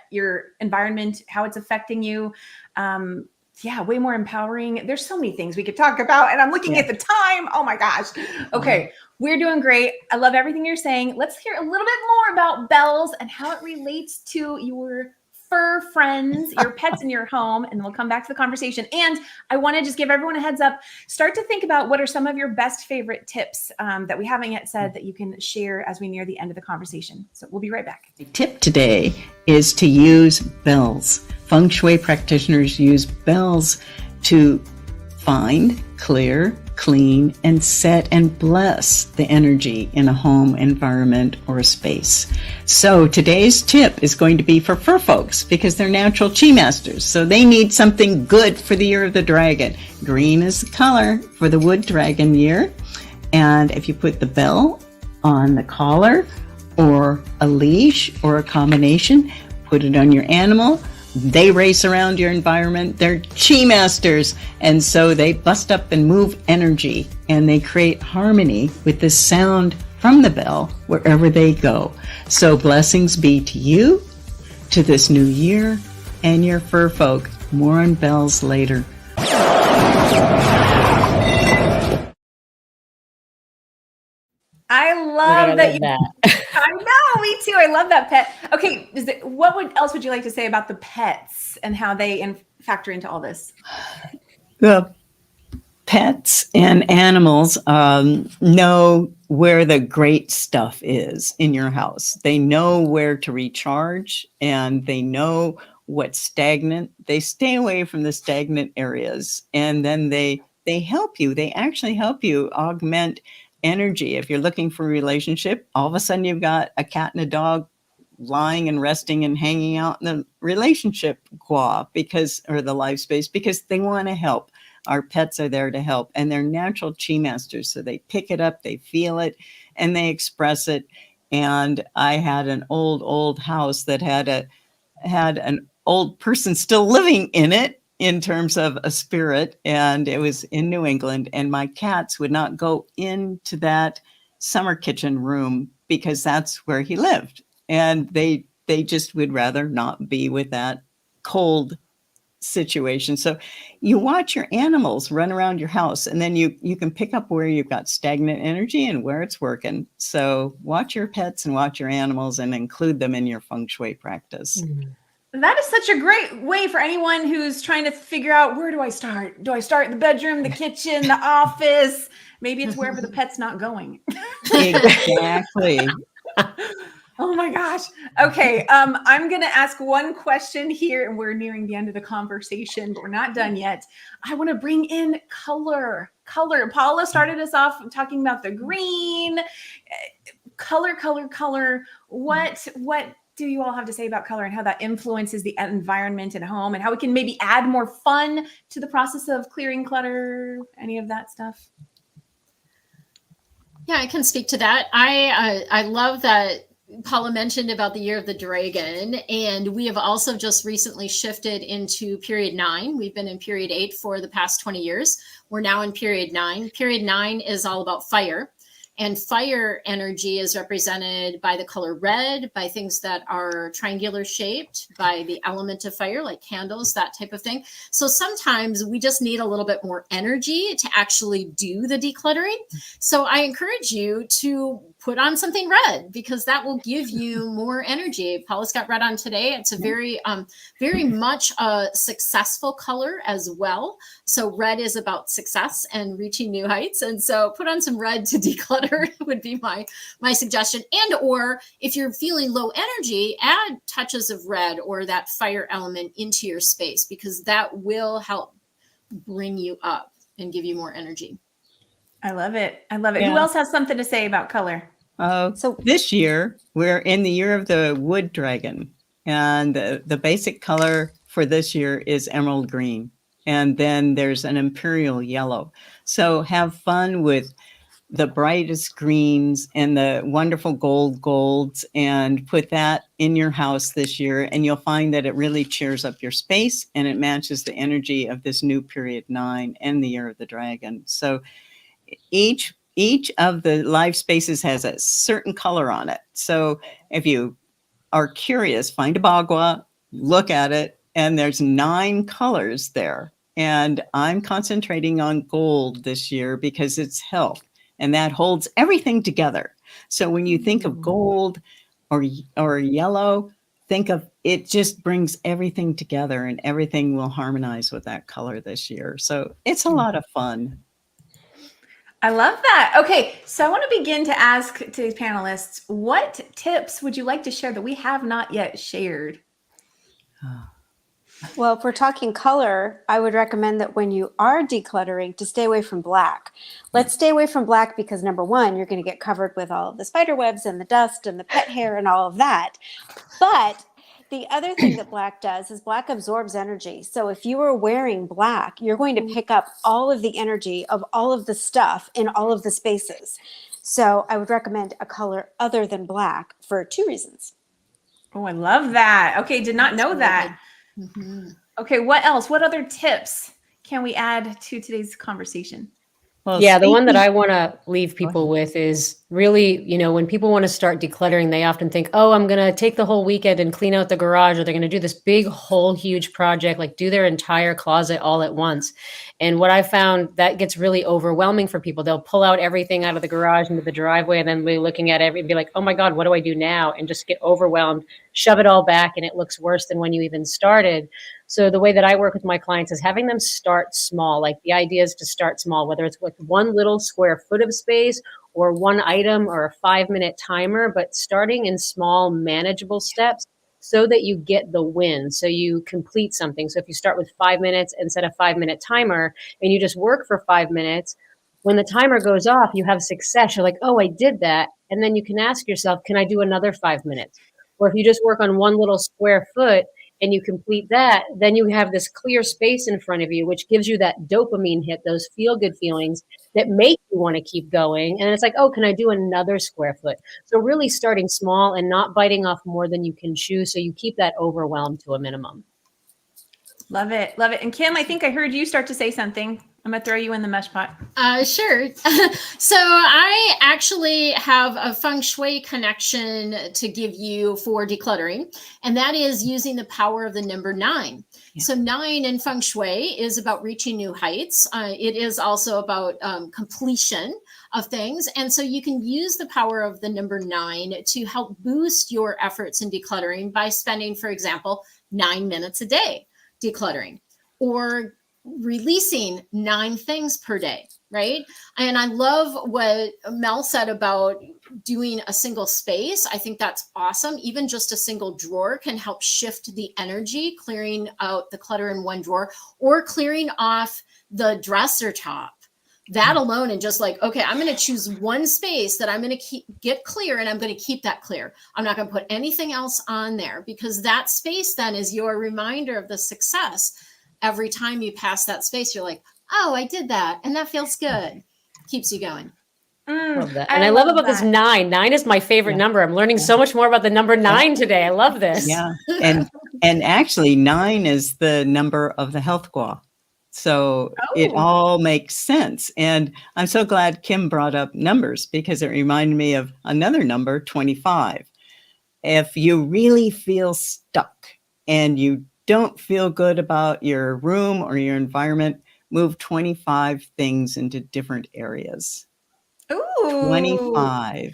environment, how it's affecting you. Yeah, way more empowering. There's so many things we could talk about. And I'm looking at the time. Oh my gosh. Okay. We're doing great. I love everything you're saying. Let's hear a little bit more about bells and how it relates to your fur friends, your pets in your home, and then we'll come back to the conversation. And I want to just give everyone a heads up. Start to think about what are some of your best favorite tips that we haven't yet said that you can share as we near the end of the conversation. So we'll be right back. The tip today is to use bells. Feng Shui practitioners use bells to find, clear, clean, and set and bless the energy in a home, environment, or a space. So today's tip is going to be for fur folks because they're natural chi masters. So they need something good for the year of the dragon. Green is the color for the wood dragon year. And if you put the bell on the collar or a leash or a combination, put it on your animal. They race around your environment. They're chi masters. And so they bust up and move energy and they create harmony with the sound from the bell wherever they go. So blessings be to you, to this new year, and your fur folk. More on bells later. I love that. I know, me too. I love that pet. Okay, what else would you like to say about the pets and how they factor into all this? The pets and animals know where the great stuff is in your house. They know where to recharge and they know what's stagnant. They stay away from the stagnant areas and then they help you. They actually help you augment energy. If you're looking for a relationship, all of a sudden you've got a cat and a dog lying and resting and hanging out in the relationship or the life space because they want to help. Our pets are there to help and they're natural chi masters. So they pick it up, they feel it, and they express it. And I had an old house that had an old person still living in it in terms of a spirit, and it was in New England, and my cats would not go into that summer kitchen room because that's where he lived. And they just would rather not be with that cold situation. So you watch your animals run around your house and then you can pick up where you've got stagnant energy and where it's working. So watch your pets and watch your animals and include them in your feng shui practice. Mm-hmm. That is such a great way for anyone who's trying to figure out, where do I start? Do I start in the bedroom, the kitchen, the office? Maybe it's wherever the pet's not going. Exactly. Oh my gosh. Okay. I'm going to ask one question here and we're nearing the end of the conversation, but we're not done yet. I want to bring in color. Paula started us off talking about the green, color. What do you all have to say about color and how that influences the environment at home and how we can maybe add more fun to the process of clearing clutter, any of that stuff? Yeah, I can speak to that. I love that Paula mentioned about the year of the dragon, and we have also just recently shifted into period 9. We've been in period 8 for the past 20 years. We're now in period 9. Period 9 is all about fire. And fire energy is represented by the color red, by things that are triangular shaped, by the element of fire, like candles, that type of thing. So sometimes we just need a little bit more energy to actually do the decluttering. So I encourage you to put on something red, because that will give you more energy. Paula's got red on today. It's a very much a successful color as well. So red is about success and reaching new heights. And so put on some red to declutter would be my suggestion. And or if you're feeling low energy, add touches of red or that fire element into your space, because that will help bring you up and give you more energy. I love it. I love it. Yeah. Who else has something to say about color? So this year, we're in the year of the wood dragon. And the basic color for this year is emerald green. And then there's an imperial yellow. So have fun with the brightest greens and the wonderful golds, and put that in your house this year. And you'll find that it really cheers up your space, and it matches the energy of this new period 9 and the year of the dragon. So each of the live spaces has a certain color on it. So if you are curious, find a bagua, look at it, and there's 9 colors there. And I'm concentrating on gold this year because it's health, and that holds everything together. So when you think of gold or yellow, think of it, just brings everything together, and everything will harmonize with that color this year. So it's a lot of fun. I love that. Okay, so I want to begin to ask today's panelists, what tips would you like to share that we have not yet shared? Well, if we're talking color, I would recommend that when you are decluttering, to stay away from black. Let's stay away from black because, number one, you're going to get covered with all of the spider webs and the dust and the pet hair and all of that. But the other thing that black does is black absorbs energy. So if you are wearing black, you're going to pick up all of the energy of all of the stuff in all of the spaces. So I would recommend a color other than black for 2 reasons. Oh, I love that. Okay, did not know that. Mm-hmm. Okay, what else? What other tips can we add to today's conversation? Well, Yeah, the one that I want to leave people ahead. with is really, when people want to start decluttering, they often think, oh, I'm going to take the whole weekend and clean out the garage, or they're going to do this big, whole, huge project, like do their entire closet all at once. And what I found, that gets really overwhelming for people. They'll pull out everything out of the garage into the driveway, and then be looking at it and be like, oh my God, what do I do now? And just get overwhelmed, shove it all back, and it looks worse than when you even started. So the way that I work with my clients is having them start small. Like the idea is to start small, whether it's with one little square foot of space or one item or a 5-minute timer, but starting in small, manageable steps so that you get the win. So you complete something. So if you start with 5 minutes and set a 5-minute timer and you just work for 5 minutes, when the timer goes off, you have success. You're like, oh, I did that. And then you can ask yourself, can I do another 5 minutes? Or if you just work on one little square foot and you complete that, then you have this clear space in front of you, which gives you that dopamine hit, those feel-good feelings that make you want to keep going. And it's like, oh, can I do another square foot? So really starting small and not biting off more than you can chew, so you keep that overwhelm to a minimum. Love it. Love it. And Kim, I think I heard you start to say something. I'm going to throw you in the mesh pot. Sure. So I actually have a Feng Shui connection to give you for decluttering, and that is using the power of the number 9. Yeah. So 9 in Feng Shui is about reaching new heights. It is also about completion of things. And so you can use the power of the number 9 to help boost your efforts in decluttering by spending, for example, 9 minutes a day decluttering, or releasing 9 things per day, right? And I love what Mel said about doing a single space. I think that's awesome. Even just a single drawer can help shift the energy, clearing out the clutter in one drawer or clearing off the dresser top. That alone, and just like, okay, I'm going to choose one space that I'm going to get clear, and I'm going to keep that clear. I'm not going to put anything else on there, because that space then is your reminder of the success. Every time you pass that space, you're like, oh, I did that. And that feels good. Keeps you going. Love that. And I love about this 9. 9 is my favorite number. I'm learning so much more about the number 9 today. I love this. Yeah. And actually 9 is the number of the health gua. So it all makes sense. And I'm so glad Kim brought up numbers because it reminded me of another number, 25. If you really feel stuck and you don't feel good about your room or your environment, move 25 things into different areas. Ooh. 25.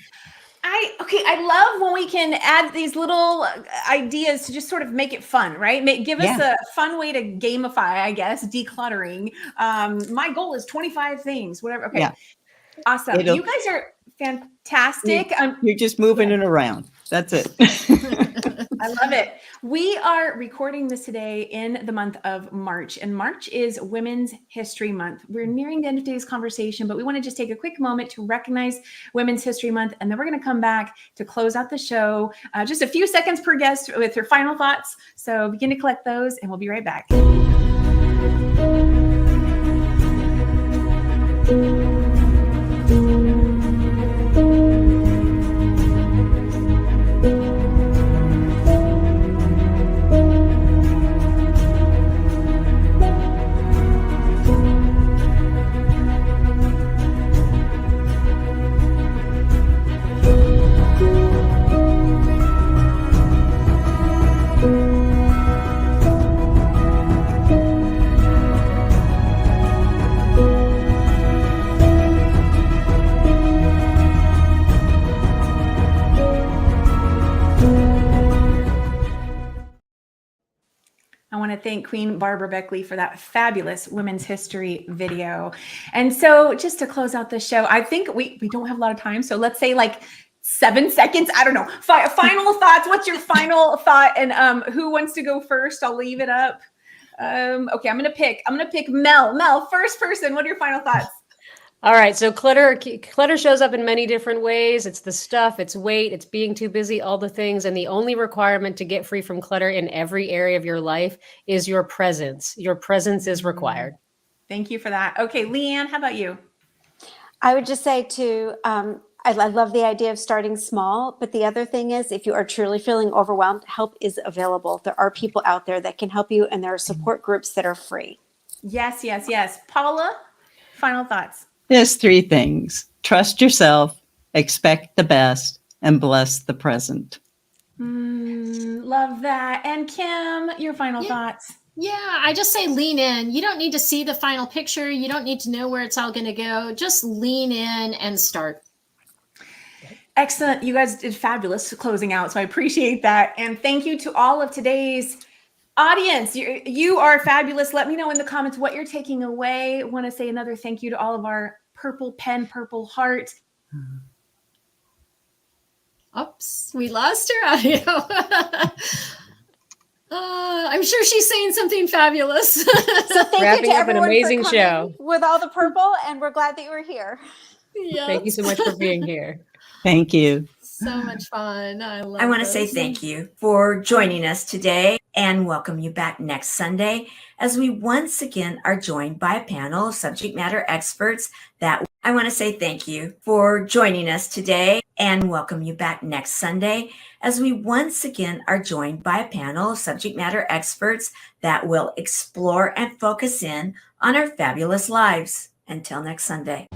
I love when we can add these little ideas to just sort of make it fun, right? Give us a fun way to gamify, I guess, decluttering. My goal is 25 things, whatever. Okay. Yeah. Awesome. You guys are fantastic. You're just moving it around. That's it. I love it. We are recording this today in the month of March, and March is Women's History Month. We're nearing the end of today's conversation, but we want to just take a quick moment to recognize Women's History Month, and then we're going to come back to close out the show. Just a few seconds per guest with her final thoughts. So begin to collect those, and we'll be right back. I want to thank Queen Barbara Beckley for that fabulous women's history video. And so just to close out the show, I think we don't have a lot of time. So let's say like 7 seconds. I don't know. Final thoughts. What's your final thought? And who wants to go first? I'll leave it up. Okay, I'm going to pick Mel. Mel, first person. What are your final thoughts? All right. So clutter shows up in many different ways. It's the stuff, it's weight, it's being too busy, all the things. And the only requirement to get free from clutter in every area of your life is your presence. Your presence is required. Thank you for that. Okay, Lianne, how about you? I would just say I love the idea of starting small, but the other thing is if you are truly feeling overwhelmed, help is available. There are people out there that can help you, and there are support groups that are free. Yes, yes, yes. Paula, final thoughts. There's 3 things. Trust yourself, expect the best, and bless the present. Love that. And Kim, your final thoughts. Yeah, I just say lean in. You don't need to see the final picture. You don't need to know where it's all going to go. Just lean in and start. Excellent. You guys did fabulous closing out. So I appreciate that. And thank you to all of today's audience. You are fabulous. Let me know in the comments what you're taking away. I want to say another thank you to all of our purple pen, purple heart. Oops, we lost her audio. I'm sure she's saying something fabulous. So thank you to everyone an amazing for coming show with all the purple, and we're glad that you were here. Yes. Thank you so much for being here. Thank you. So much fun. I want to say thank you for joining us today and welcome you back next Sunday as we once again are joined by a panel of subject matter experts that I want to say thank you for joining us today and welcome you back next Sunday as we once again are joined by a panel of subject matter experts that will explore and focus in on our fabulous lives. Until next Sunday.